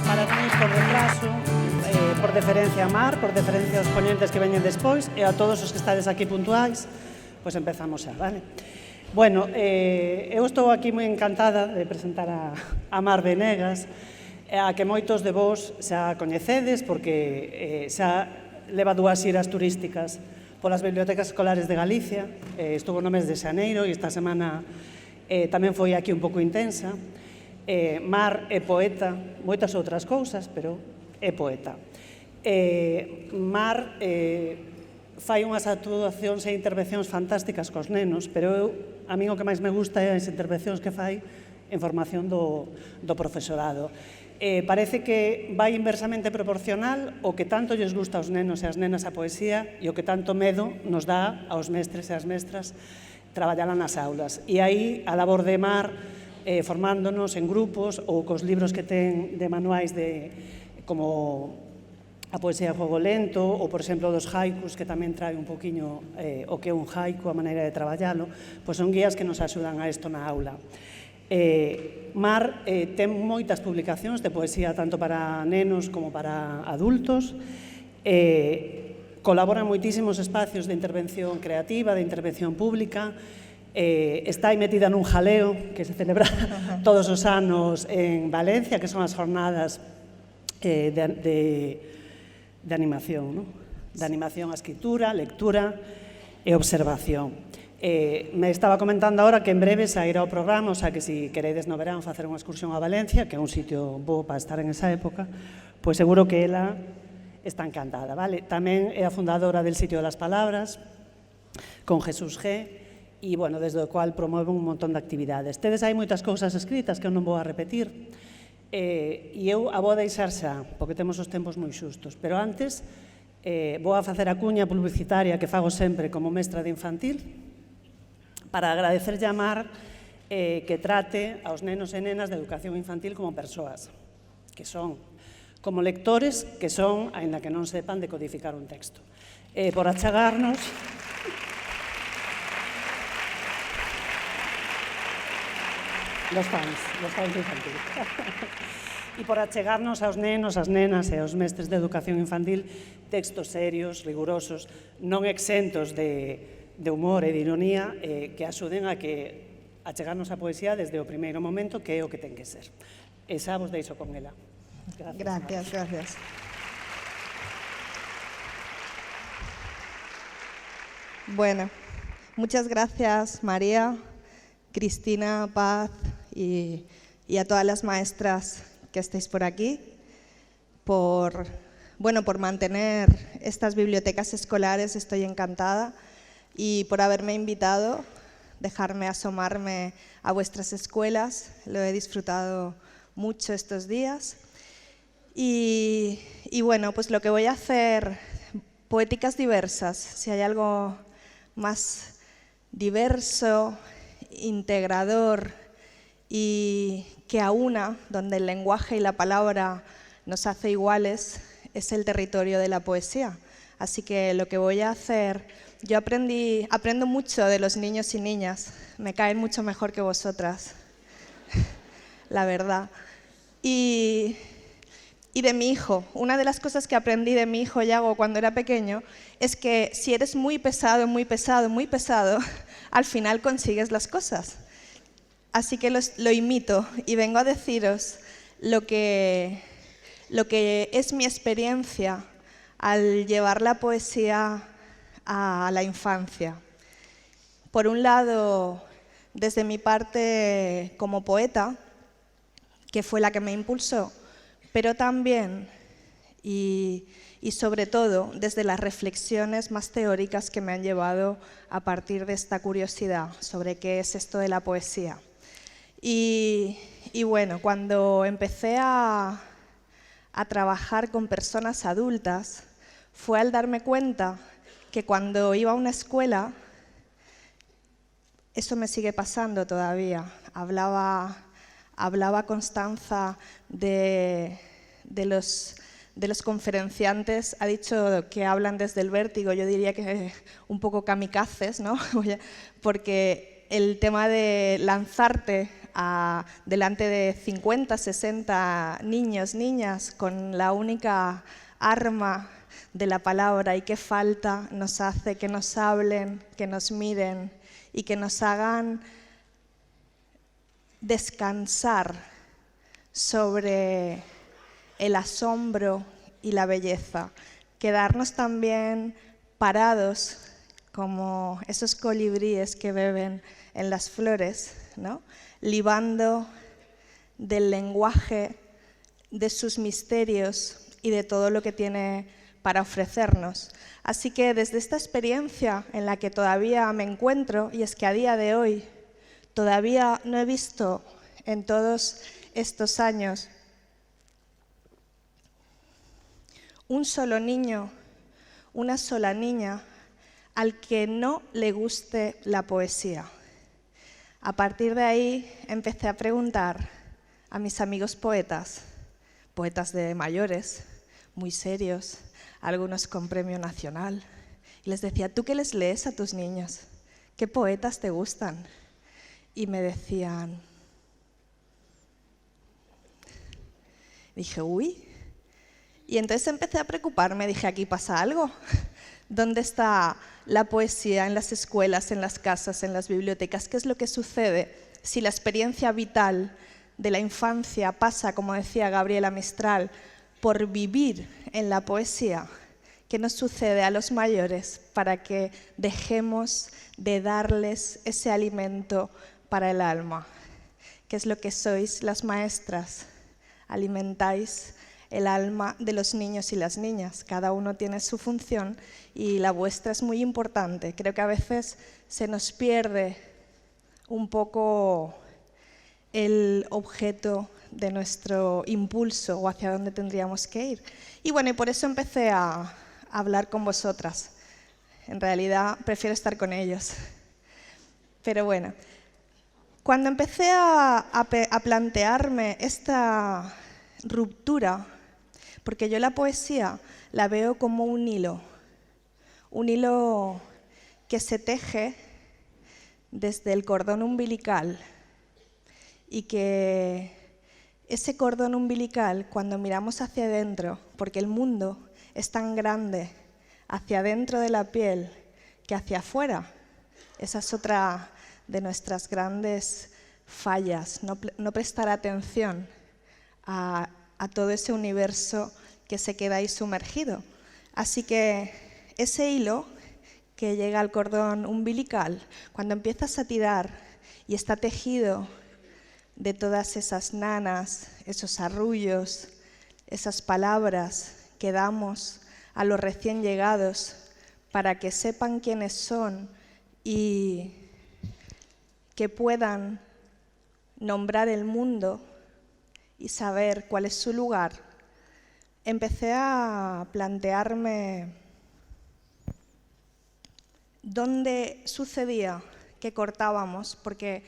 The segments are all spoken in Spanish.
Parabéns por retraso, por deferencia a Mar, por deferencia aos ponentes que veñen despois e a todos os que estades aquí puntuais, pois empezamos xa, vale? Bueno, eu estou aquí moi encantada de presentar a Mar Venegas, a que moitos de vós xa coñecedes porque xa leva 2 xiras turísticas polas bibliotecas escolares de Galicia, estuvo no mes de xaneiro e esta semana tamén foi aquí un pouco intensa. Mar é poeta, moitas outras cousas, pero é poeta. Mar fai unhas actuacións e intervencións fantásticas cos nenos, pero a min o que máis me gusta é as intervencións que fai en formación do profesorado. Parece que vai inversamente proporcional o que tanto lles gusta aos nenos e ás nenas a poesía e o que tanto medo nos dá aos mestres e ás mestras traballala nas aulas. E aí a labor de Mar formándonos en grupos ou cos libros que ten de manuais como a poesía a fogo lento ou, por exemplo, dos haikus, que tamén trae un poquinho o que é un haiku, a maneira de traballalo, pois son guías que nos axudan a isto na aula. Mar ten moitas publicacións de poesía tanto para nenos como para adultos, colabora en moitísimos espacios de intervención creativa, de intervención pública, está aí metida nun jaleo que se celebra todos os anos en Valencia, que son as jornadas de animación, de animación a escritura, lectura e observación. Me estaba comentando agora que en breve sairá o programa, o sea que se queredes no verán facer unha excursión a Valencia, que é un sitio bo para estar en esa época, pois seguro que ela está encantada, vale? Tamén é a fundadora del Sitio de las Palabras, con Jesús G., e, bueno, desde o cual promove un montón de actividades. Tedes aí moitas cousas escritas que eu non vou a repetir, e eu a vou a deixar xa, porque temos os tempos moi xustos, pero antes vou a facer a cuña publicitaria que fago sempre como mestra de infantil, para agradecer a Mar que trate aos nenos e nenas de educación infantil como persoas, que son, como lectores, que son, aínda que non sepan decodificar un texto. Por achegarnos... Los fans infantiles. E por achegarnos aos nenos, ás nenas e aos mestres de educación infantil textos serios, rigurosos, non exentos de humor e de ironía que axuden a chegarnos a poesía desde o primeiro momento, que é o que ten que ser. E xa vos deixo con ela. Gracias. Bueno, muchas gracias, María, Cristina, Paz y a todas las maestras que estáis por aquí, por mantener estas bibliotecas escolares. Estoy encantada, y por haberme invitado, dejarme asomarme a vuestras escuelas. Lo he disfrutado mucho estos días. Y bueno, pues lo que voy a hacer, poéticas diversas, si hay algo más diverso, integrador y que aúna, donde el lenguaje y la palabra nos hace iguales, es el territorio de la poesía. Así que lo que voy a hacer, yo aprendo mucho de los niños y niñas, me caen mucho mejor que vosotras, la verdad. Y de mi hijo, una de las cosas que aprendí de mi hijo Yago cuando era pequeño es que si eres muy pesado, al final consigues las cosas. Así que lo imito y vengo a deciros lo que es mi experiencia al llevar la poesía a la infancia. Por un lado, desde mi parte como poeta, que fue la que me impulsó, pero también y sobre todo desde las reflexiones más teóricas que me han llevado a partir de esta curiosidad sobre qué es esto de la poesía. Y bueno, cuando empecé a trabajar con personas adultas, fue al darme cuenta que cuando iba a una escuela, eso me sigue pasando todavía. Hablaba Constanza de los conferenciantes, ha dicho que hablan desde el vértigo, yo diría que un poco kamikazes, ¿no? Porque el tema de lanzarte delante de 50, 60 niños, niñas, con la única arma de la palabra, y qué falta nos hace que nos hablen, que nos miren y que nos hagan descansar sobre el asombro y la belleza, quedarnos también parados como esos colibríes que beben en las flores, ¿no? Libando del lenguaje, de sus misterios y de todo lo que tiene para ofrecernos. Así que desde esta experiencia en la que todavía me encuentro, y es que a día de hoy todavía no he visto en todos estos años un solo niño, una sola niña al que no le guste la poesía. A partir de ahí empecé a preguntar a mis amigos poetas, poetas de mayores, muy serios, algunos con premio nacional, y les decía, ¿tú qué les lees a tus niños? ¿Qué poetas te gustan? Y me decían, dije, uy. Y entonces empecé a preocuparme, dije, aquí pasa algo. ¿Dónde está la poesía en las escuelas, en las casas, en las bibliotecas? ¿Qué es lo que sucede si la experiencia vital de la infancia pasa, como decía Gabriela Mistral, por vivir en la poesía? ¿Qué nos sucede a los mayores para que dejemos de darles ese alimento para el alma? ¿Qué es lo que sois las maestras? Alimentáis el alma de los niños y las niñas. Cada uno tiene su función y la vuestra es muy importante. Creo que a veces se nos pierde un poco el objeto de nuestro impulso o hacia dónde tendríamos que ir. Y bueno, y por eso empecé a hablar con vosotras. En realidad prefiero estar con ellos. Pero bueno, cuando empecé a plantearme esta ruptura, porque yo la poesía la veo como un hilo que se teje desde el cordón umbilical, y que ese cordón umbilical, cuando miramos hacia adentro, porque el mundo es tan grande hacia adentro de la piel que hacia afuera, esa es otra de nuestras grandes fallas, no prestar atención a todo ese universo que se queda ahí sumergido. Así que ese hilo que llega al cordón umbilical, cuando empiezas a tirar y está tejido de todas esas nanas, esos arrullos, esas palabras que damos a los recién llegados para que sepan quiénes son y que puedan nombrar el mundo y saber cuál es su lugar, empecé a plantearme dónde sucedía que cortábamos, porque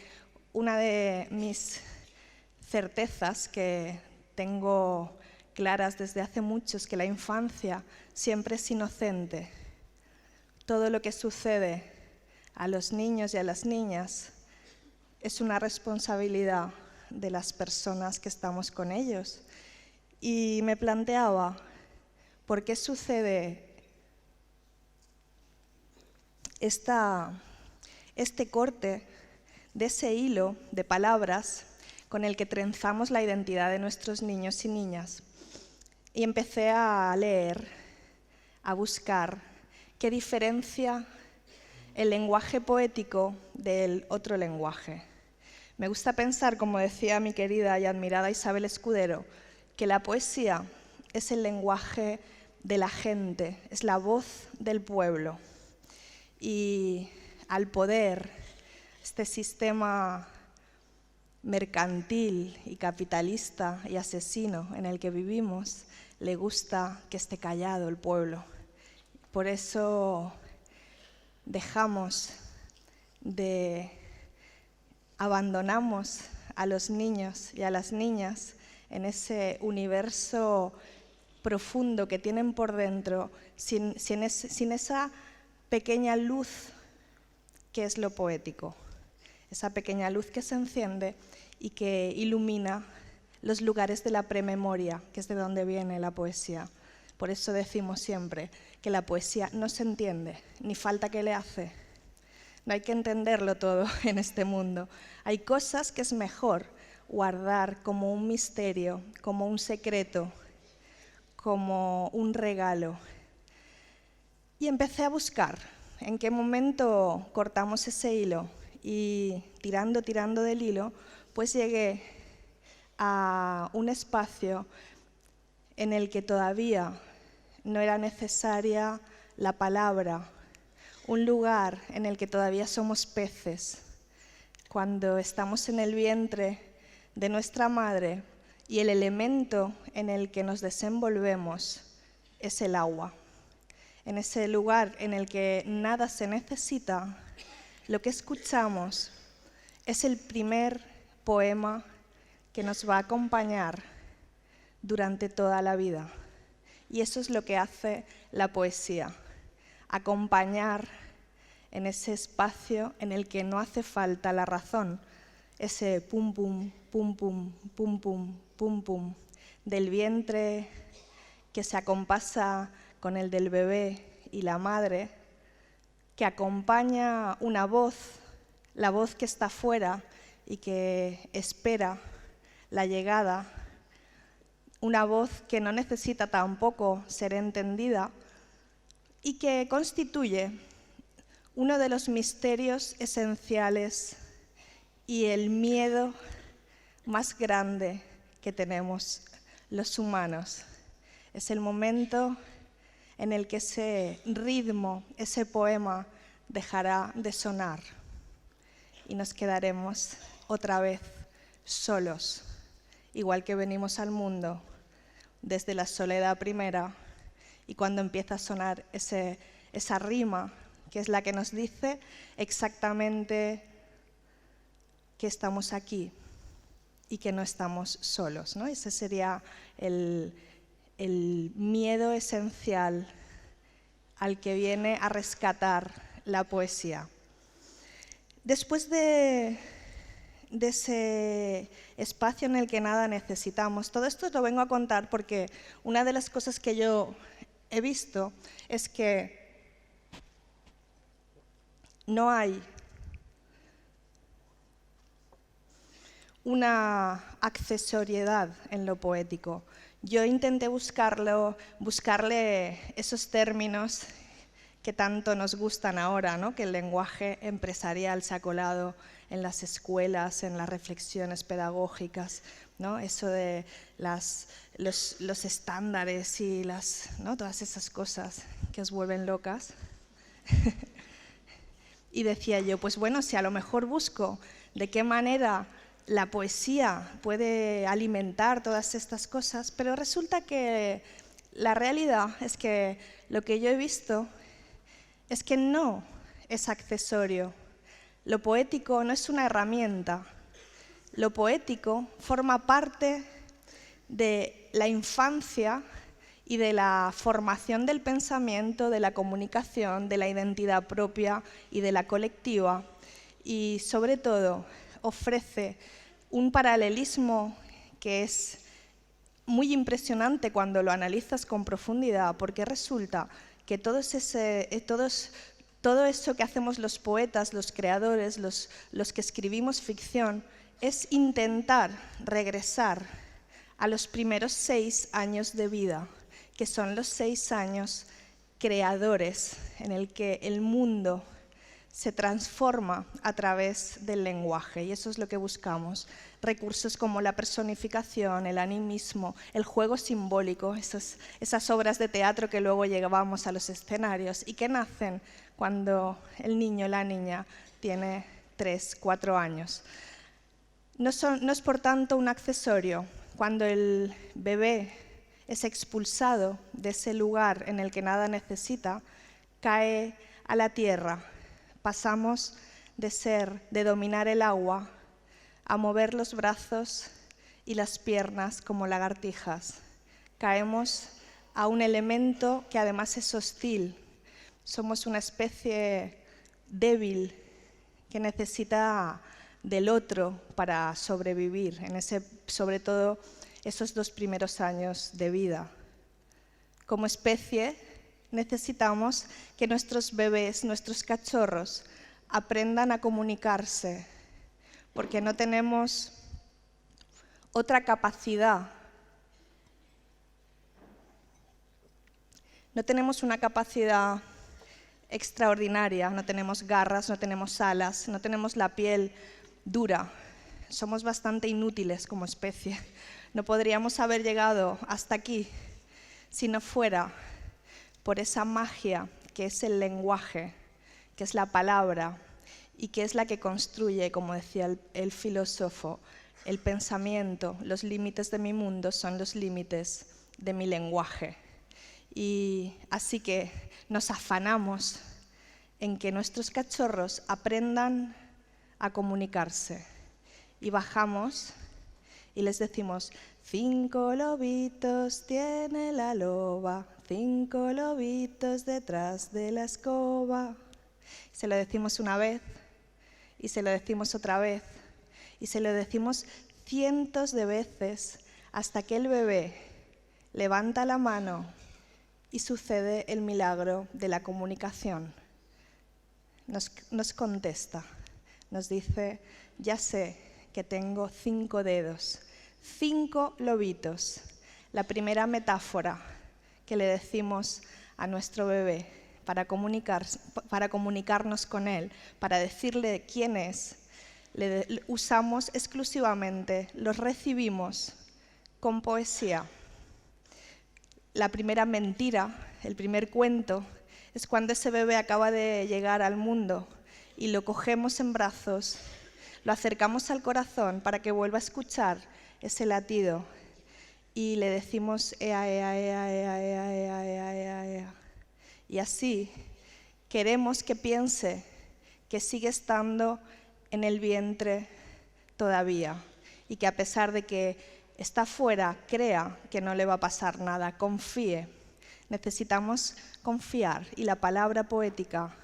una de mis certezas que tengo claras desde hace mucho es que la infancia siempre es inocente. Todo lo que sucede a los niños y a las niñas es una responsabilidad de las personas que estamos con ellos. Y me planteaba, ¿por qué sucede este corte de ese hilo de palabras con el que trenzamos la identidad de nuestros niños y niñas? Y empecé a leer, a buscar qué diferencia el lenguaje poético del otro lenguaje. Me gusta pensar, como decía mi querida y admirada Isabel Escudero, que la poesía es el lenguaje de la gente, es la voz del pueblo. Y al poder, este sistema mercantil y capitalista y asesino en el que vivimos, le gusta que esté callado el pueblo. Por eso abandonamos a los niños y a las niñas en ese universo profundo que tienen por dentro, sin esa pequeña luz que es lo poético, esa pequeña luz que se enciende y que ilumina los lugares de la prememoria, que es de donde viene la poesía. Por eso decimos siempre que la poesía no se entiende, ni falta que le hace. No hay que entenderlo todo en este mundo. Hay cosas que es mejor guardar como un misterio, como un secreto, como un regalo. Y empecé a buscar en qué momento cortamos ese hilo y tirando del hilo, pues llegué a un espacio en el que todavía no era necesaria la palabra, un lugar en el que todavía somos peces, cuando estamos en el vientre de nuestra madre y el elemento en el que nos desenvolvemos es el agua. En ese lugar en el que nada se necesita, lo que escuchamos es el primer poema que nos va a acompañar durante toda la vida. Y eso es lo que hace la poesía, acompañar en ese espacio en el que no hace falta la razón, ese pum pum, pum pum, pum pum, pum pum, del vientre que se acompasa con el del bebé y la madre, que acompaña una voz, la voz que está fuera y que espera la llegada, una voz que no necesita tampoco ser entendida y que constituye uno de los misterios esenciales y el miedo más grande que tenemos los humanos. Es el momento en el que ese ritmo, ese poema, dejará de sonar y nos quedaremos otra vez solos, igual que venimos al mundo desde la soledad primera, y cuando empieza a sonar esa rima, que es la que nos dice exactamente que estamos aquí y que no estamos solos, ¿no? Ese sería el miedo esencial al que viene a rescatar la poesía. Después de ese espacio en el que nada necesitamos, todo esto lo vengo a contar porque una de las cosas que yo he visto es que no hay una accesoriedad en lo poético. Yo intenté buscarle esos términos que tanto nos gustan ahora, ¿no? Que el lenguaje empresarial se ha colado en las escuelas, en las reflexiones pedagógicas, ¿no? Eso de los estándares y ¿no? Todas esas cosas que os vuelven locas. Y decía yo, pues bueno, si a lo mejor busco de qué manera la poesía puede alimentar todas estas cosas, pero resulta que la realidad es que lo que yo he visto es que no es accesorio. Lo poético no es una herramienta. Lo poético forma parte de la infancia y de la formación del pensamiento, de la comunicación, de la identidad propia y de la colectiva, y sobre todo ofrece un paralelismo que es muy impresionante cuando lo analizas con profundidad, porque resulta que todo eso que hacemos los poetas, los creadores, los que escribimos ficción, es intentar regresar a los primeros 6 años de vida, que son los 6 años creadores en el que el mundo se transforma a través del lenguaje, y eso es lo que buscamos. Recursos como la personificación, el animismo, el juego simbólico, esas obras de teatro que luego llevábamos a los escenarios y que nacen cuando el niño o la niña tiene 3, 4 años. No es por tanto un accesorio. Cuando el bebé es expulsado de ese lugar en el que nada necesita, cae a la tierra. Pasamos de dominar el agua a mover los brazos y las piernas como lagartijas. Caemos a un elemento que además es hostil. Somos una especie débil que necesita del otro para sobrevivir, sobre todo esos 2 primeros años de vida. Como especie, necesitamos que nuestros bebés, nuestros cachorros, aprendan a comunicarse, porque no tenemos otra capacidad. No tenemos una capacidad extraordinaria, no tenemos garras, no tenemos alas, no tenemos la piel dura. Somos bastante inútiles como especie. No podríamos haber llegado hasta aquí si no fuera por esa magia que es el lenguaje, que es la palabra y que es la que construye, como decía el filósofo, el pensamiento. Los límites de mi mundo son los límites de mi lenguaje. Y así que nos afanamos en que nuestros cachorros aprendan a comunicarse. Y bajamos y les decimos: 5 lobitos tiene la loba, 5 lobitos detrás de la escoba. Se lo decimos una vez, y se lo decimos otra vez, y se lo decimos cientos de veces, hasta que el bebé levanta la mano y sucede el milagro de la comunicación. Nos contesta, nos dice: ya sé que tengo 5 dedos, 5 lobitos. La primera metáfora que le decimos a nuestro bebé para comunicarnos con él, para decirle quién es, usamos exclusivamente, los recibimos con poesía. La primera mentira, el primer cuento, es cuando ese bebé acaba de llegar al mundo y lo cogemos en brazos, lo acercamos al corazón para que vuelva a escuchar ese latido y le decimos ea, ea, ea, ea, ea, ea, ea, ea, ea. Y así queremos que piense que sigue estando en el vientre todavía y que a pesar de que está fuera, crea que no le va a pasar nada, confíe. Necesitamos confiar y la palabra poética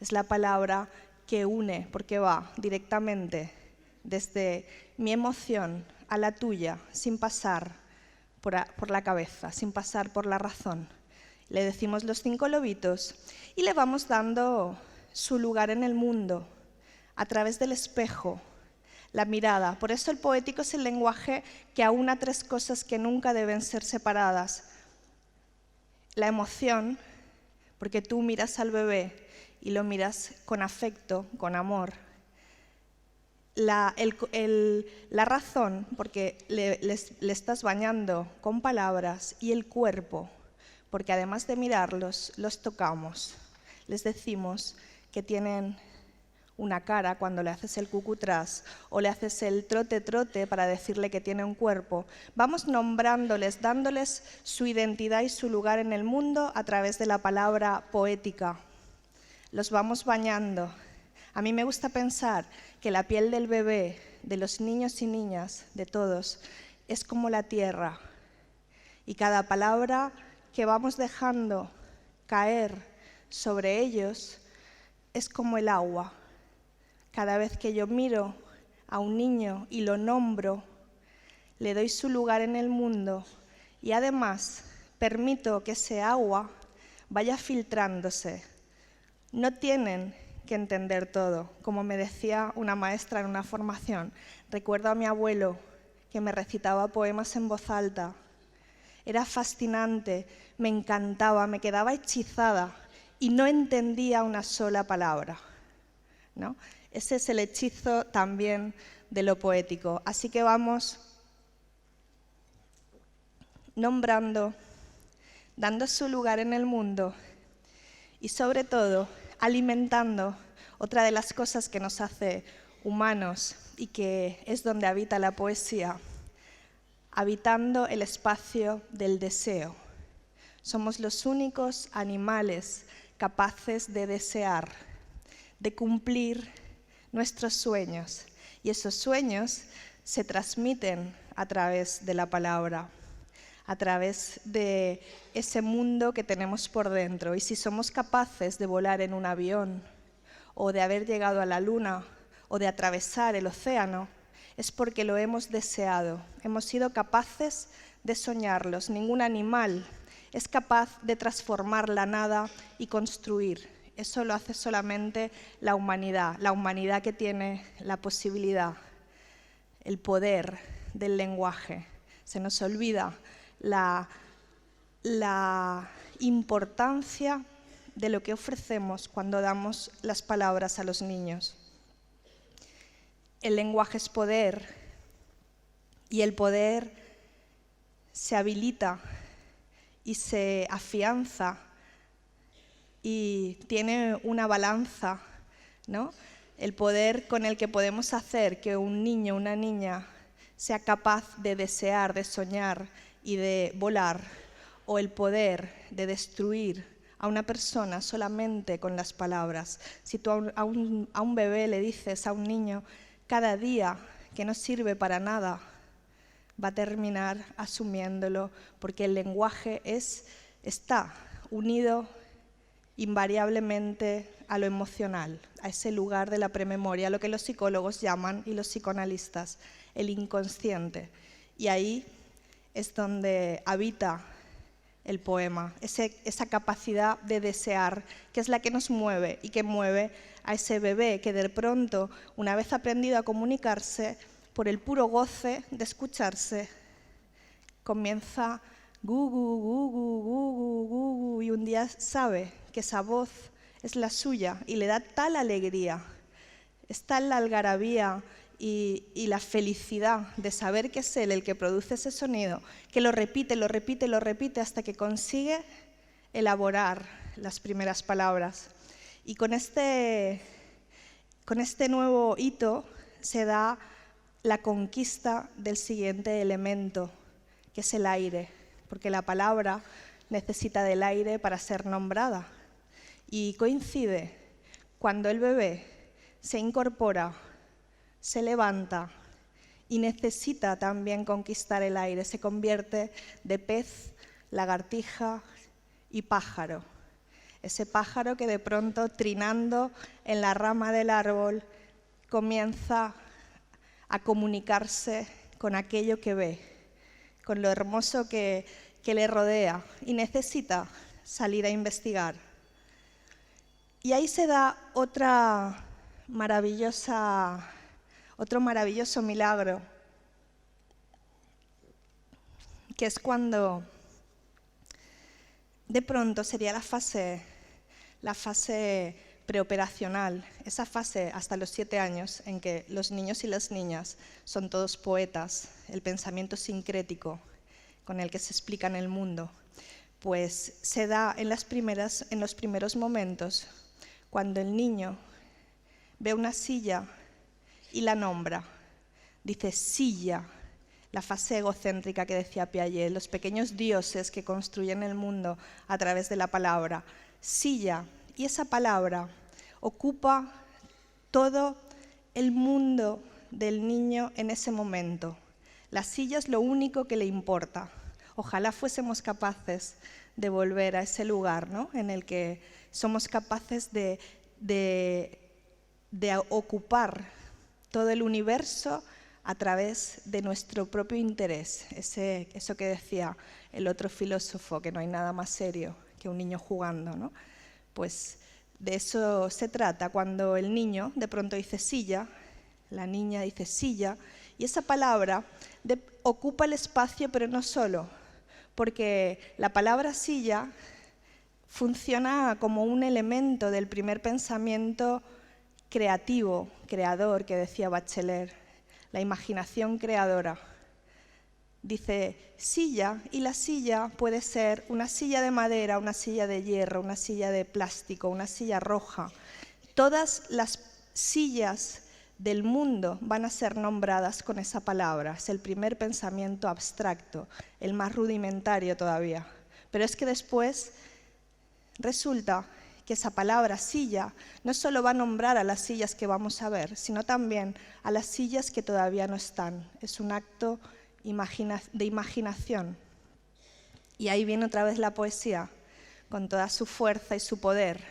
es la palabra que une, porque va directamente desde mi emoción a la tuya, sin pasar por la cabeza, sin pasar por la razón. Le decimos los 5 lobitos y le vamos dando su lugar en el mundo a través del espejo, la mirada. Por eso el poético es el lenguaje que aúna 3 cosas que nunca deben ser separadas. La emoción, porque tú miras al bebé y lo miras con afecto, con amor. La razón, porque le estás bañando con palabras, y el cuerpo, porque además de mirarlos, los tocamos. Les decimos que tienen una cara cuando le haces el cucutrás o le haces el trote-trote para decirle que tiene un cuerpo. Vamos nombrándoles, dándoles su identidad y su lugar en el mundo a través de la palabra poética. Los vamos bañando. A mí me gusta pensar que la piel del bebé, de los niños y niñas, de todos, es como la tierra. Y cada palabra que vamos dejando caer sobre ellos es como el agua. Cada vez que yo miro a un niño y lo nombro, le doy su lugar en el mundo y además permito que ese agua vaya filtrándose. No tienen que entender todo. Como me decía una maestra en una formación, recuerdo a mi abuelo que me recitaba poemas en voz alta. Era fascinante, me encantaba, me quedaba hechizada y no entendía una sola palabra, ¿no? Ese es el hechizo también de lo poético. Así que vamos nombrando, dando su lugar en el mundo y sobre todo alimentando otra de las cosas que nos hace humanos y que es donde habita la poesía, habitando el espacio del deseo. Somos los únicos animales capaces de desear, de cumplir nuestros sueños, y esos sueños se transmiten a través de la palabra, a través de ese mundo que tenemos por dentro. Y si somos capaces de volar en un avión, o de haber llegado a la luna, o de atravesar el océano, es porque lo hemos deseado. Hemos sido capaces de soñarlos. Ningún animal es capaz de transformar la nada y construir. Eso lo hace solamente la humanidad que tiene la posibilidad, el poder del lenguaje. Se nos olvida la importancia de lo que ofrecemos cuando damos las palabras a los niños. El lenguaje es poder y el poder se habilita y se afianza y tiene una balanza, ¿no? El poder con el que podemos hacer que un niño o una niña sea capaz de desear, de soñar y de volar, o el poder de destruir a una persona solamente con las palabras. Si tú a un bebé le dices, a un niño, cada día que no sirve para nada, va a terminar asumiéndolo, porque el lenguaje está unido invariablemente a lo emocional, a ese lugar de la prememoria, lo que los psicólogos llaman, y los psicoanalistas, el inconsciente. Y ahí es donde habita el poema, esa capacidad de desear, que es la que nos mueve y que mueve a ese bebé que de pronto, una vez aprendido a comunicarse, por el puro goce de escucharse, comienza gugu, gugu, gugu, gugu, y un día sabe que esa voz es la suya y le da tal alegría, es tal la algarabía y la felicidad de saber que es él el que produce ese sonido, que lo repite, lo repite, lo repite hasta que consigue elaborar las primeras palabras. Y con este nuevo hito se da la conquista del siguiente elemento, que es el aire, porque la palabra necesita del aire para ser nombrada. Y coincide cuando el bebé se incorpora, se levanta y necesita también conquistar el aire, se convierte de pez, lagartija y pájaro. Ese pájaro que de pronto, trinando en la rama del árbol, comienza a comunicarse con aquello que ve, con lo hermoso que le rodea, y necesita salir a investigar. Y ahí se da otro maravilloso milagro, que es cuando de pronto sería la fase preoperacional, esa fase hasta los 7 años en que los niños y las niñas son todos poetas, el pensamiento sincrético con el que se explican el mundo, pues se da en los primeros momentos cuando el niño ve una silla y la nombra, dice silla, la fase egocéntrica que decía Piaget, los pequeños dioses que construyen el mundo a través de la palabra, silla. Y esa palabra ocupa todo el mundo del niño en ese momento. La silla es lo único que le importa. Ojalá fuésemos capaces de volver a ese lugar, ¿no?, en el que somos capaces de ocupar todo el universo a través de nuestro propio interés. Eso que decía el otro filósofo, que no hay nada más serio que un niño jugando, ¿no? Pues de eso se trata cuando el niño de pronto dice silla, la niña dice silla, y esa palabra ocupa el espacio, pero no solo, porque la palabra silla funciona como un elemento del primer pensamiento creativo, creador, que decía Bachelard, la imaginación creadora. Dice silla, y la silla puede ser una silla de madera, una silla de hierro, una silla de plástico, una silla roja. Todas las sillas del mundo van a ser nombradas con esa palabra. Es el primer pensamiento abstracto, el más rudimentario todavía. Pero es que después resulta que esa palabra silla no solo va a nombrar a las sillas que vamos a ver, sino también a las sillas que todavía no están. Es un acto de imaginación. Y ahí viene otra vez la poesía, con toda su fuerza y su poder.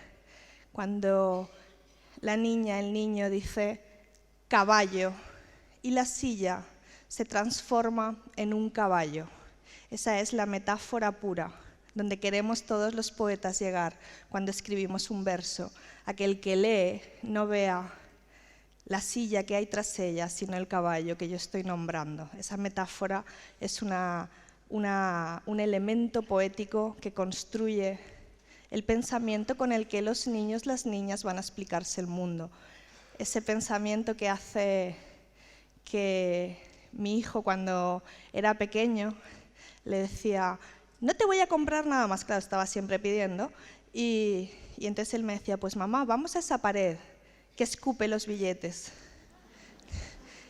Cuando la niña, el niño dice, caballo y la silla se transforma en un caballo. Esa es la metáfora pura, donde queremos todos los poetas llegar cuando escribimos un verso, a que el que lee no vea la silla que hay tras ella, sino el caballo que yo estoy nombrando. Esa metáfora es un elemento poético que construye el pensamiento con el que los niños, las niñas van a explicarse el mundo. Ese pensamiento que hace que mi hijo, cuando era pequeño, le decía: no te voy a comprar nada más. Claro, estaba siempre pidiendo. Y entonces él me decía: pues mamá, vamos a esa pared que escupe los billetes.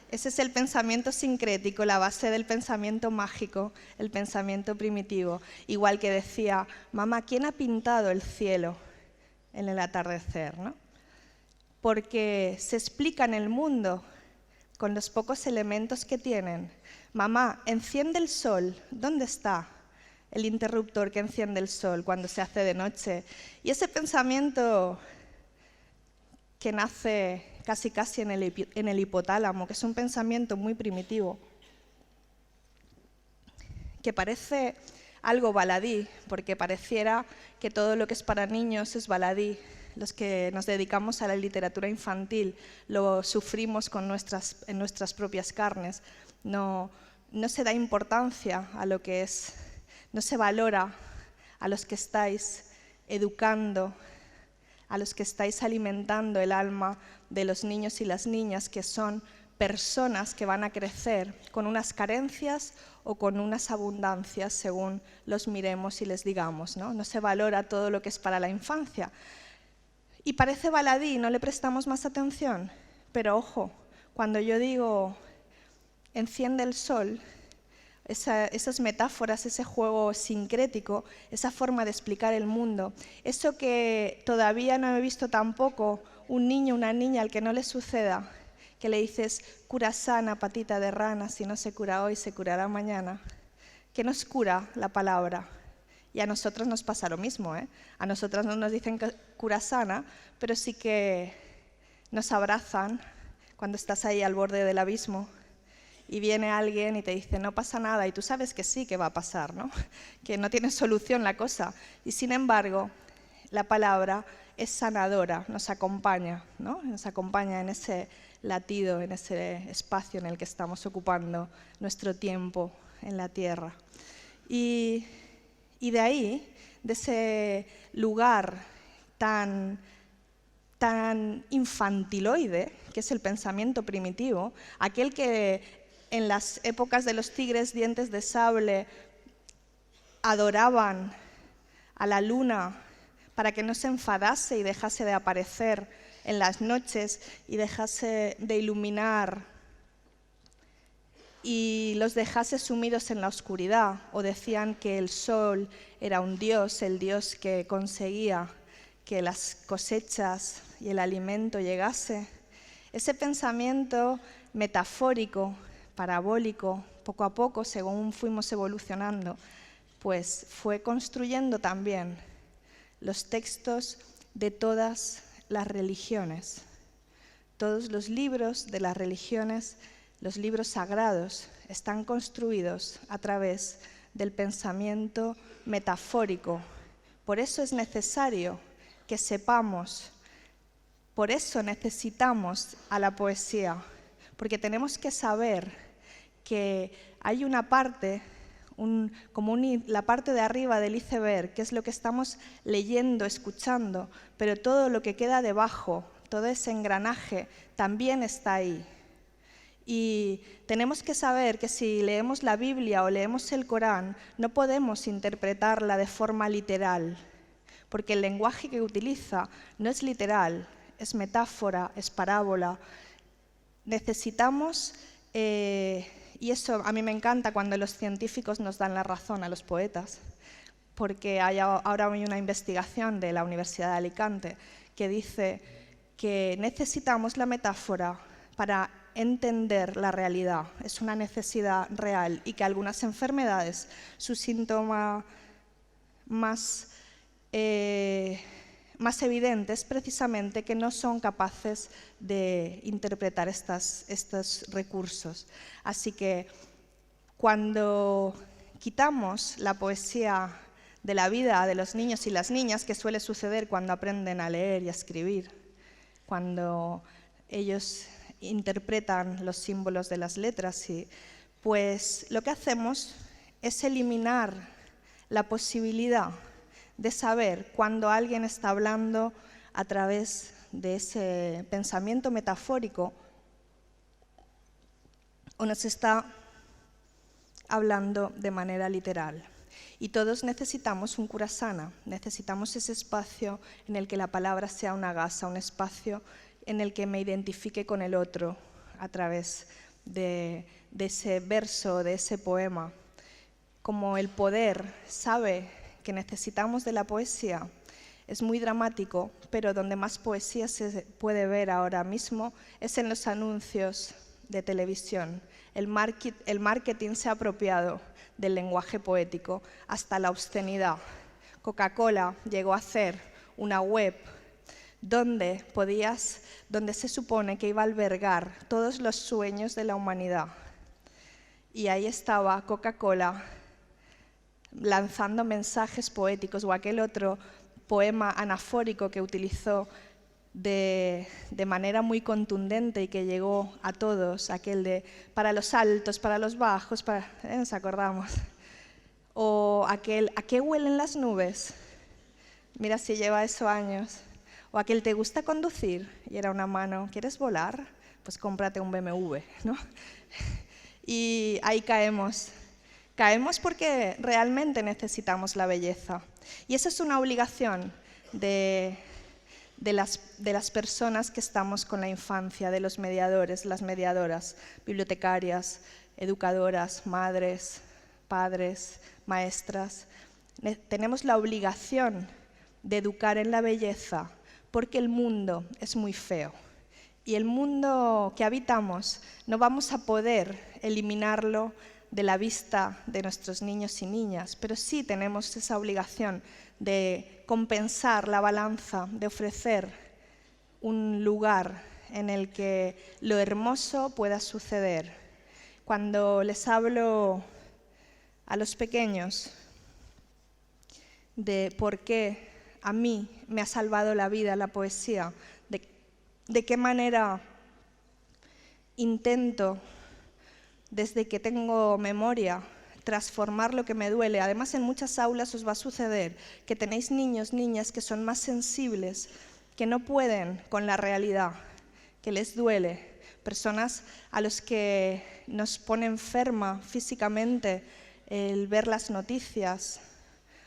Ese es el pensamiento sincrético, la base del pensamiento mágico, el pensamiento primitivo. Igual que decía: mamá, ¿quién ha pintado el cielo en el atardecer? ¿No? Porque se explican el mundo con los pocos elementos que tienen. Mamá, enciende el sol. ¿Dónde está el interruptor que enciende el sol cuando se hace de noche? Y ese pensamiento que nace casi en el hipotálamo, que es un pensamiento muy primitivo, que parece algo baladí, porque pareciera que todo lo que es para niños es baladí. Los que nos dedicamos a la literatura infantil lo sufrimos en nuestras propias carnes. No se da importancia a lo que es, no se valora a los que estáis educando, a los que estáis alimentando el alma de los niños y las niñas, que son personas que van a crecer con unas carencias o con unas abundancias según los miremos y les digamos, ¿no? No se valora todo lo que es para la infancia. Y parece baladí, no le prestamos más atención, pero ojo, cuando yo digo enciende el sol, esas metáforas, ese juego sincrético, esa forma de explicar el mundo, eso que todavía no he visto tampoco un niño, una niña al que no le suceda, que le dices cura sana, patita de rana, si no se cura hoy, se curará mañana, que nos cura la palabra. Y a nosotros nos pasa lo mismo, ¿eh? A nosotras no nos dicen cura sana, pero sí que nos abrazan cuando estás ahí al borde del abismo y viene alguien y te dice no pasa nada, y tú sabes que sí que va a pasar, ¿no? Que no tiene solución la cosa. Y sin embargo, la palabra es sanadora, nos acompaña, ¿no? Nos acompaña en ese latido, en ese espacio en el que estamos ocupando nuestro tiempo en la tierra. Y de ahí, de ese lugar tan infantiloide, que es el pensamiento primitivo, aquel que en las épocas de los tigres dientes de sable adoraban a la luna para que no se enfadase y dejase de aparecer en las noches y dejase de iluminar y los dejase sumidos en la oscuridad, o decían que el sol era un dios, el dios que conseguía que las cosechas y el alimento llegase. Ese pensamiento metafórico, parabólico, poco a poco, según fuimos evolucionando, pues fue construyendo también los textos de todas las religiones. Todos los libros de las religiones, los libros sagrados, están construidos a través del pensamiento metafórico. Por eso es necesario que sepamos, por eso necesitamos a la poesía, porque tenemos que saber que hay una parte, la parte de arriba del iceberg, que es lo que estamos leyendo, escuchando, pero todo lo que queda debajo, todo ese engranaje, también está ahí. Y tenemos que saber que si leemos la Biblia o leemos el Corán, no podemos interpretarla de forma literal, porque el lenguaje que utiliza no es literal, es metáfora, es parábola. Necesitamos, y eso a mí me encanta cuando los científicos nos dan la razón a los poetas, porque ahora hay una investigación de la Universidad de Alicante que dice que necesitamos la metáfora para entender la realidad. Es una necesidad real y que algunas enfermedades, su síntoma más más evidente es precisamente que no son capaces de interpretar estos recursos. Así que cuando quitamos la poesía de la vida de los niños y las niñas, que suele suceder cuando aprenden a leer y a escribir, cuando ellos interpretan los símbolos de las letras, pues lo que hacemos es eliminar la posibilidad de saber cuando alguien está hablando a través de ese pensamiento metafórico o nos está hablando de manera literal. Y todos necesitamos un Kurasana, necesitamos ese espacio en el que la palabra sea una gasa, un espacio en el que me identifique con el otro a través de ese verso, de ese poema. Como el poder sabe que necesitamos de la poesía, es muy dramático, pero donde más poesía se puede ver ahora mismo es en los anuncios de televisión. El marketing se ha apropiado del lenguaje poético hasta la obscenidad. Coca-Cola llegó a hacer una web donde se supone que iba a albergar todos los sueños de la humanidad. Y ahí estaba Coca-Cola lanzando mensajes poéticos, o aquel otro poema anafórico que utilizó de manera muy contundente y que llegó a todos, aquel de para los altos, para los bajos, nos acordamos. O aquel, ¿a qué huelen las nubes? Mira si lleva eso años. O aquel, ¿te gusta conducir? Y era una mano, ¿quieres volar? Pues cómprate un BMW, ¿no? Y ahí caemos. Caemos porque realmente necesitamos la belleza. Y esa es una obligación de las personas que estamos con la infancia, de los mediadores, las mediadoras, bibliotecarias, educadoras, madres, padres, maestras. Tenemos la obligación de educar en la belleza porque el mundo es muy feo. Y el mundo que habitamos no vamos a poder eliminarlo de la vista de nuestros niños y niñas, pero sí tenemos esa obligación de compensar la balanza, de ofrecer un lugar en el que lo hermoso pueda suceder. Cuando les hablo a los pequeños de por qué a mí me ha salvado la vida la poesía, de qué manera intento, desde que tengo memoria, transformar lo que me duele. Además, en muchas aulas os va a suceder que tenéis niños, niñas que son más sensibles, que no pueden con la realidad, que les duele. Personas a los que nos pone enferma físicamente el ver las noticias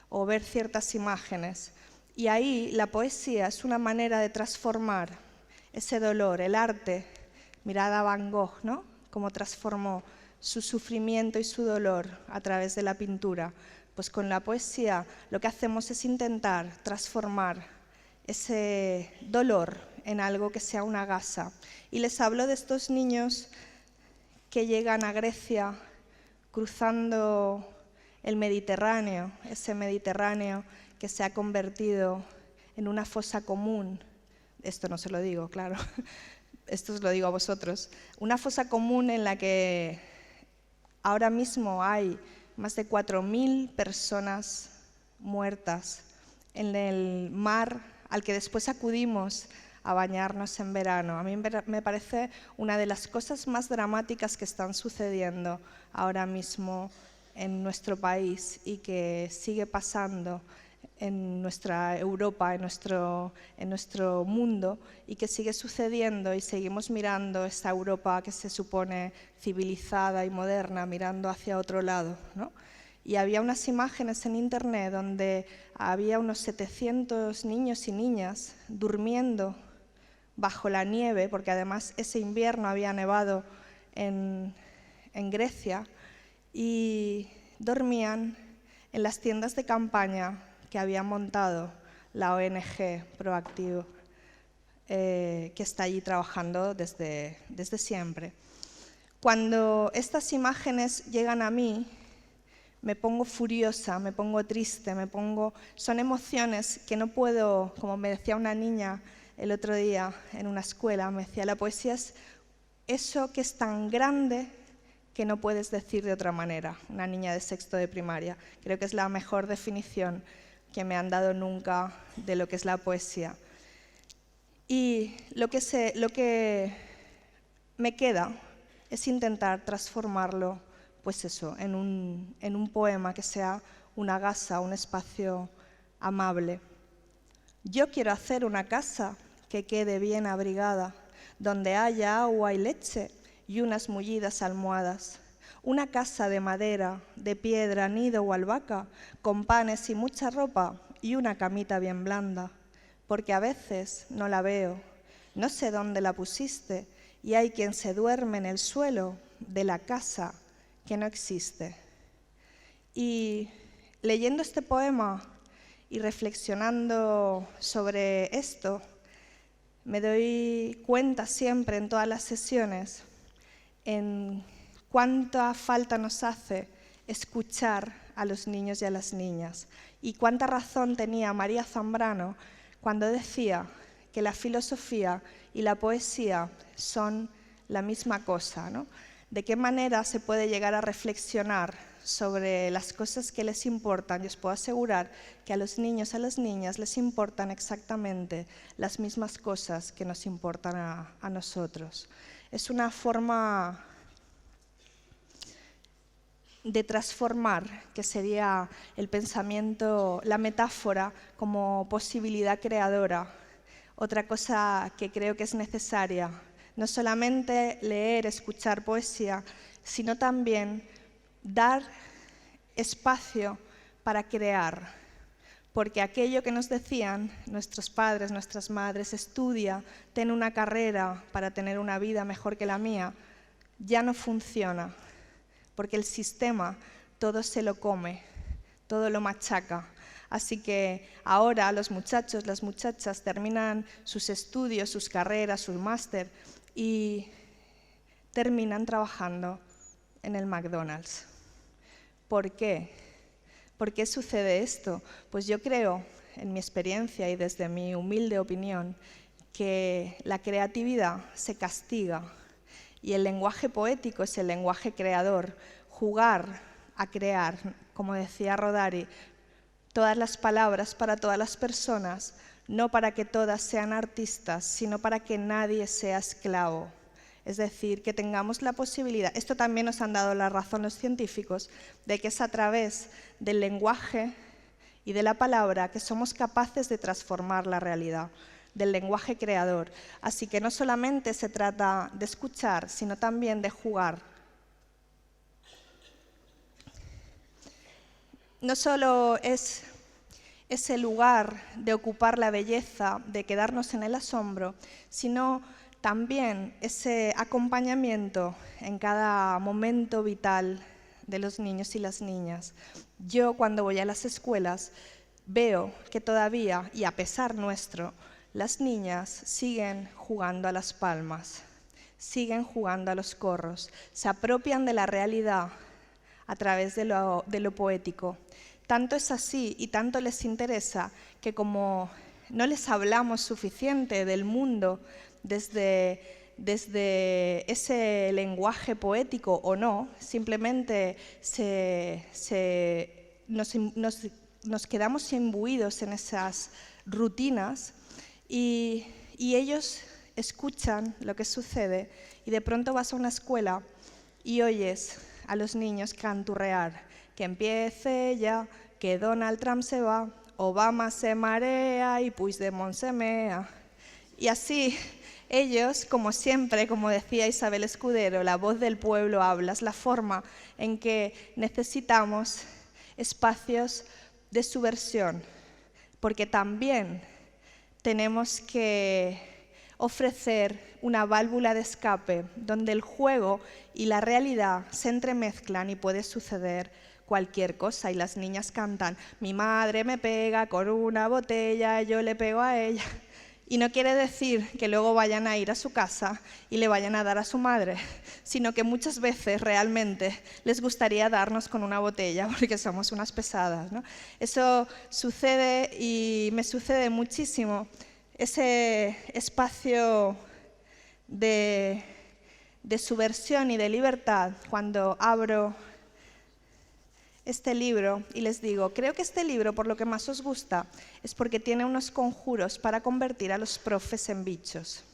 o ver ciertas imágenes. Y ahí la poesía es una manera de transformar ese dolor. El arte, mirad a Van Gogh, ¿no? Cómo transformó su sufrimiento y su dolor a través de la pintura. Pues con la poesía lo que hacemos es intentar transformar ese dolor en algo que sea una gasa. Y les hablo de estos niños que llegan a Grecia cruzando el Mediterráneo, ese Mediterráneo que se ha convertido en una fosa común. Esto no se lo digo, claro, esto os lo digo a vosotros. Una fosa común en la que ahora mismo hay más de 4.000 personas muertas en el mar al que después acudimos a bañarnos en verano. A mí me parece una de las cosas más dramáticas que están sucediendo ahora mismo en nuestro país y que sigue pasando en nuestra Europa, en nuestro mundo, y que sigue sucediendo y seguimos mirando esta Europa que se supone civilizada y moderna, mirando hacia otro lado, ¿no? Y había unas imágenes en internet donde había unos 700 niños y niñas durmiendo bajo la nieve, porque además ese invierno había nevado en Grecia, y dormían en las tiendas de campaña que había montado la ONG Proactive, que está allí trabajando desde siempre. Cuando estas imágenes llegan a mí, me pongo furiosa, me pongo triste, son emociones que no puedo, como me decía una niña el otro día en una escuela, me decía, la poesía es eso que es tan grande que no puedes decir de otra manera, una niña de sexto de primaria. Creo que es la mejor definición que me han dado nunca de lo que es la poesía. Y lo que me queda es intentar transformarlo, pues eso, en un poema que sea una casa, un espacio amable. Yo quiero hacer una casa que quede bien abrigada, donde haya agua y leche y unas mullidas almohadas. Una casa de madera, de piedra, nido o albahaca, con panes y mucha ropa y una camita bien blanda. Porque a veces no la veo, no sé dónde la pusiste, y hay quien se duerme en el suelo de la casa que no existe. Y leyendo este poema y reflexionando sobre esto, me doy cuenta siempre en todas las sesiones en cuánta falta nos hace escuchar a los niños y a las niñas. Y cuánta razón tenía María Zambrano cuando decía que la filosofía y la poesía son la misma cosa, ¿no? De qué manera se puede llegar a reflexionar sobre las cosas que les importan. Y os puedo asegurar que a los niños y a las niñas les importan exactamente las mismas cosas que nos importan a nosotros. Es una forma de transformar, que sería el pensamiento, la metáfora como posibilidad creadora. Otra cosa que creo que es necesaria, no solamente leer, escuchar poesía, sino también dar espacio para crear. Porque aquello que nos decían nuestros padres, nuestras madres, estudia, ten una carrera para tener una vida mejor que la mía, ya no funciona. Porque el sistema todo se lo come, todo lo machaca. Así que ahora los muchachos, las muchachas terminan sus estudios, sus carreras, sus máster y terminan trabajando en el McDonald's. ¿Por qué? ¿Por qué sucede esto? Pues yo creo, en mi experiencia y desde mi humilde opinión, que la creatividad se castiga. Y el lenguaje poético es el lenguaje creador. Jugar a crear, como decía Rodari, todas las palabras para todas las personas, no para que todas sean artistas, sino para que nadie sea esclavo. Es decir, que tengamos la posibilidad, esto también nos han dado la razón los científicos, de que es a través del lenguaje y de la palabra que somos capaces de transformar la realidad, del lenguaje creador. Así que no solamente se trata de escuchar, sino también de jugar. No solo es ese lugar de ocupar la belleza, de quedarnos en el asombro, sino también ese acompañamiento en cada momento vital de los niños y las niñas. Yo cuando voy a las escuelas veo que todavía, y a pesar nuestro, las niñas siguen jugando a las palmas, siguen jugando a los corros, se apropian de la realidad a través de lo poético. Tanto es así y tanto les interesa que como no les hablamos suficiente del mundo desde ese lenguaje poético o no, simplemente nos quedamos imbuidos en esas rutinas y ellos escuchan lo que sucede y de pronto vas a una escuela y oyes a los niños canturrear que empiece ya, que Donald Trump se va, Obama se marea y Puigdemont se mea. Y así ellos, como siempre, como decía Isabel Escudero, la voz del pueblo habla, es la forma en que necesitamos espacios de subversión, porque también tenemos que ofrecer una válvula de escape donde el juego y la realidad se entremezclan y puede suceder cualquier cosa. Y las niñas cantan, mi madre me pega con una botella, yo le pego a ella. Y no quiere decir que luego vayan a ir a su casa y le vayan a dar a su madre, sino que muchas veces realmente les gustaría darnos con una botella porque somos unas pesadas, ¿no? Eso sucede y me sucede muchísimo. Ese espacio de subversión y de libertad cuando abro este libro y les digo, creo que este libro por lo que más os gusta es porque tiene unos conjuros para convertir a los profes en bichos.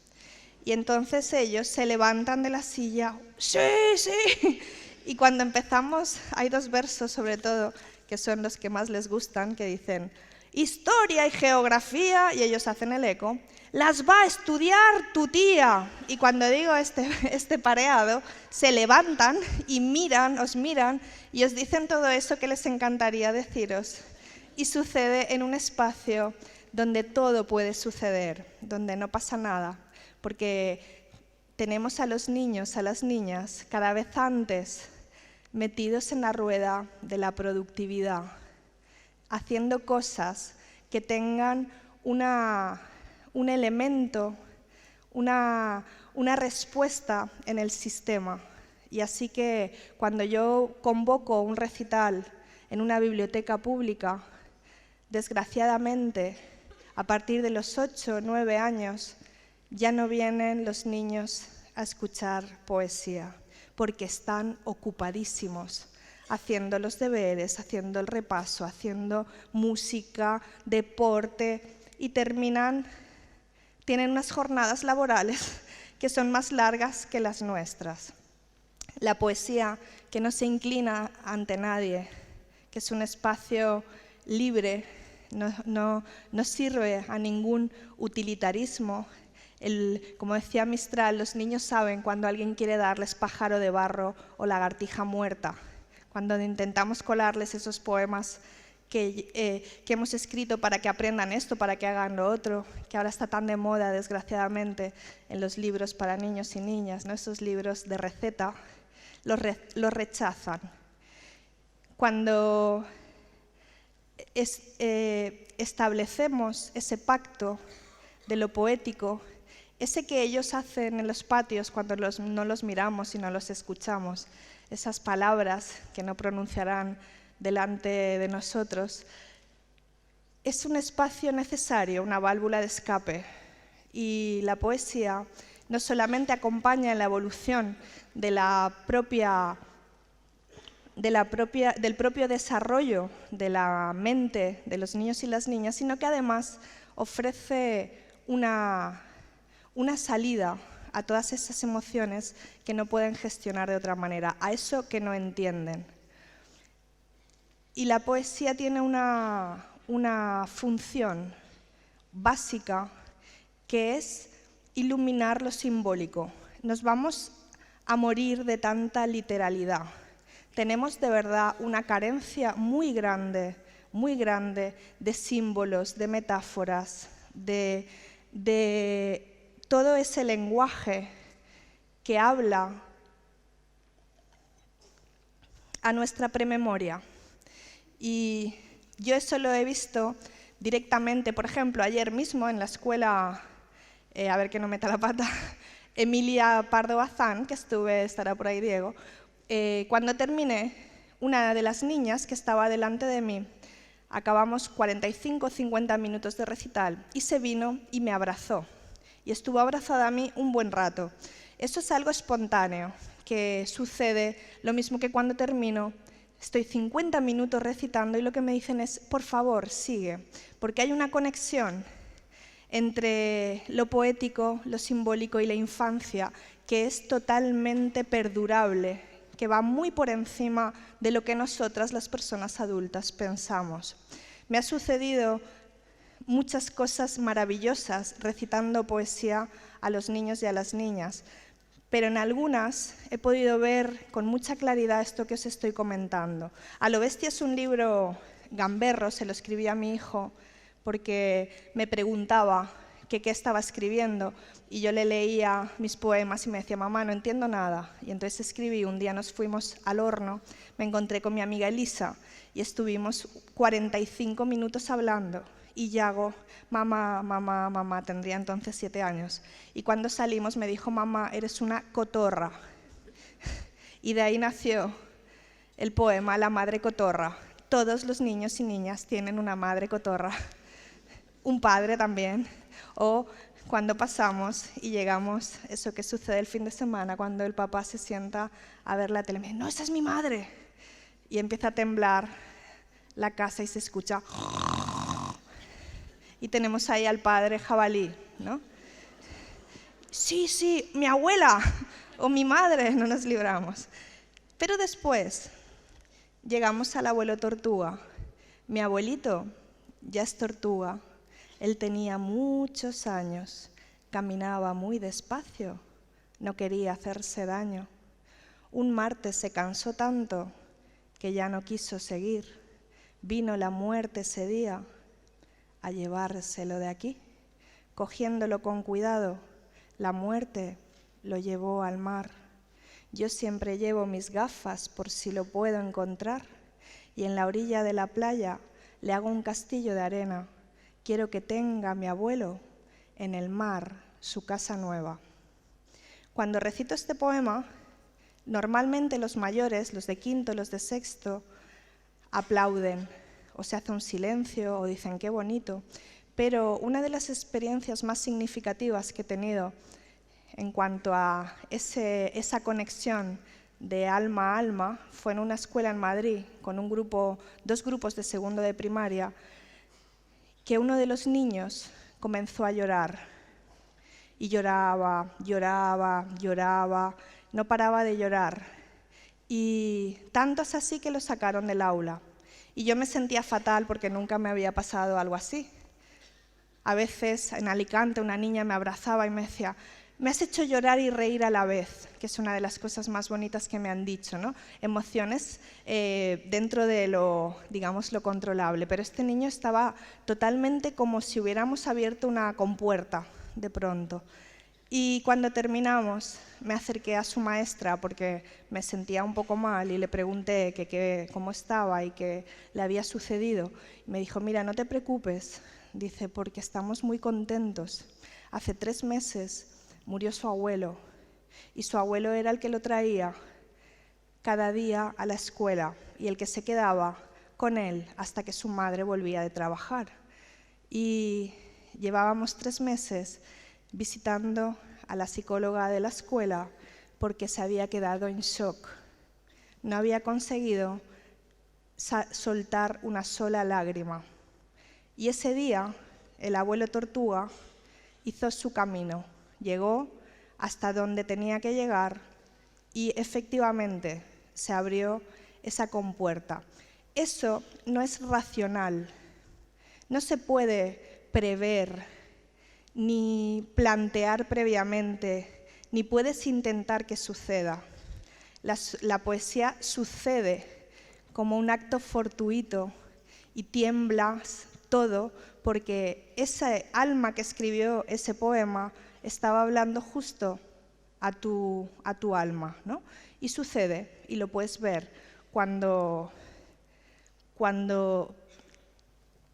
Y entonces ellos se levantan de la silla, ¡sí, sí! Y cuando empezamos, hay 2 versos sobre todo, que son los que más les gustan, que dicen, historia y geografía, y ellos hacen el eco, las va a estudiar tu tía. Y cuando digo este pareado, se levantan y os miran y os dicen todo eso que les encantaría deciros. Y sucede en un espacio donde todo puede suceder, donde no pasa nada, porque tenemos a los niños, a las niñas, cada vez antes metidos en la rueda de la productividad, haciendo cosas que tengan un elemento, una respuesta en el sistema. Y así que cuando yo convoco un recital en una biblioteca pública, desgraciadamente, a partir de los 8 o 9 años, ya no vienen los niños a escuchar poesía, porque están ocupadísimos haciendo los deberes, haciendo el repaso, haciendo música, deporte, y tienen unas jornadas laborales que son más largas que las nuestras. La poesía que no se inclina ante nadie, que es un espacio libre, no sirve a ningún utilitarismo. Como decía Mistral, los niños saben cuando alguien quiere darles pájaro de barro o lagartija muerta. Cuando intentamos colarles esos poemas que hemos escrito para que aprendan esto, para que hagan lo otro, que ahora está tan de moda, desgraciadamente, en los libros para niños y niñas, ¿no? Esos libros de receta, los rechazan. Cuando establecemos ese pacto de lo poético, ese que ellos hacen en los patios cuando no los miramos y no los escuchamos, esas palabras que no pronunciarán delante de nosotros, es un espacio necesario, una válvula de escape. Y la poesía no solamente acompaña en la evolución del propio desarrollo de la mente de los niños y las niñas, sino que además ofrece una salida a todas esas emociones que no pueden gestionar de otra manera, a eso que no entienden. Y la poesía tiene una función básica que es iluminar lo simbólico. Nos vamos a morir de tanta literalidad. Tenemos de verdad una carencia muy grande de símbolos, de metáforas, de todo ese lenguaje que habla a nuestra prememoria. Y yo eso lo he visto directamente, por ejemplo, ayer mismo en la escuela, a ver que no meta la pata, Emilia Pardo Bazán, que estará por ahí Diego, cuando terminé, una de las niñas que estaba delante de mí, acabamos 45 o 50 minutos de recital y se vino y me abrazó. Y estuvo abrazada a mí un buen rato. Eso es algo espontáneo, que sucede lo mismo que cuando termino. Estoy 50 minutos recitando y lo que me dicen es, por favor, sigue, porque hay una conexión entre lo poético, lo simbólico y la infancia que es totalmente perdurable, que va muy por encima de lo que nosotras, las personas adultas, pensamos. Me ha sucedido muchas cosas maravillosas recitando poesía a los niños y a las niñas, pero en algunas he podido ver con mucha claridad esto que os estoy comentando. A lo bestia es un libro gamberro, se lo escribí a mi hijo porque me preguntaba qué estaba escribiendo y yo le leía mis poemas y me decía, mamá, no entiendo nada. Y entonces escribí, un día nos fuimos al horno, me encontré con mi amiga Elisa y estuvimos 45 minutos hablando y Yago, mamá, mamá, mamá, tendría entonces 7 años. Y cuando salimos me dijo, mamá, eres una cotorra. Y de ahí nació el poema La madre cotorra. Todos los niños y niñas tienen una madre cotorra, un padre también, o cuando pasamos y llegamos, eso que sucede el fin de semana, cuando el papá se sienta a ver la tele, me dice, no, esa es mi madre. Y empieza a temblar la casa y se escucha. Y tenemos ahí al padre jabalí, ¿no? Sí, sí, mi abuela o mi madre, no nos libramos. Pero después llegamos al abuelo tortuga. Mi abuelito ya es tortuga. Él tenía muchos años, caminaba muy despacio, no quería hacerse daño. Un martes se cansó tanto que ya no quiso seguir. Vino la muerte ese día a llevárselo de aquí. Cogiéndolo con cuidado, la muerte lo llevó al mar. Yo siempre llevo mis gafas por si lo puedo encontrar, y en la orilla de la playa le hago un castillo de arena. Quiero que tenga mi abuelo en el mar su casa nueva. Cuando recito este poema, normalmente los mayores, los de quinto, los de sexto, aplauden, o se hace un silencio, o dicen qué bonito. Pero una de las experiencias más significativas que he tenido en cuanto a esa conexión de alma a alma fue en una escuela en Madrid, con dos grupos de segundo de primaria, que uno de los niños comenzó a llorar. Y lloraba, lloraba, lloraba, no paraba de llorar. Y tanto es así que lo sacaron del aula. Y yo me sentía fatal porque nunca me había pasado algo así. A veces en Alicante una niña me abrazaba y me decía, me has hecho llorar y reír a la vez, que es una de las cosas más bonitas que me han dicho, ¿no? Emociones dentro de lo, digamos, lo controlable. Pero este niño estaba totalmente como si hubiéramos abierto una compuerta de pronto. Y cuando terminamos me acerqué a su maestra porque me sentía un poco mal y le pregunté cómo estaba y qué le había sucedido. Y me dijo, mira, no te preocupes, dice, porque estamos muy contentos. Hace 3 meses murió su abuelo y su abuelo era el que lo traía cada día a la escuela y el que se quedaba con él hasta que su madre volvía de trabajar. Y llevábamos 3 meses visitando a la psicóloga de la escuela porque se había quedado en shock. No había conseguido soltar una sola lágrima. Y ese día el abuelo tortuga hizo su camino. Llegó hasta donde tenía que llegar y efectivamente se abrió esa compuerta. Eso no es racional, no se puede prever ni plantear previamente, ni puedes intentar que suceda. La poesía sucede como un acto fortuito y tiemblas todo porque ese alma que escribió ese poema estaba hablando justo a tu alma, ¿no? Y sucede, y lo puedes ver cuando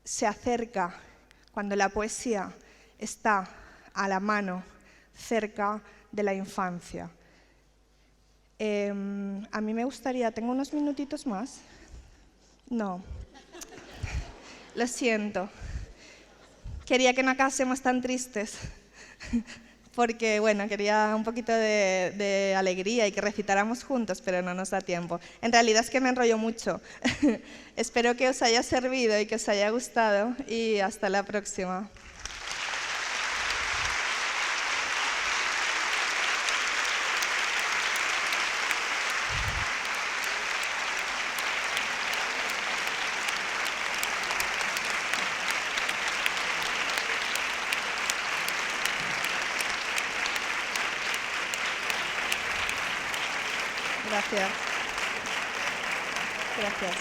se acerca, cuando la poesía está a la mano, cerca de la infancia. A mí me gustaría, ¿tengo unos minutitos más? No. Lo siento. Quería que no acabásemos tan tristes, porque bueno, quería un poquito de alegría y que recitáramos juntos, pero no nos da tiempo. En realidad es que me enrollo mucho. Espero que os haya servido y que os haya gustado y hasta la próxima. Gracias. Gracias.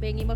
Ben, imos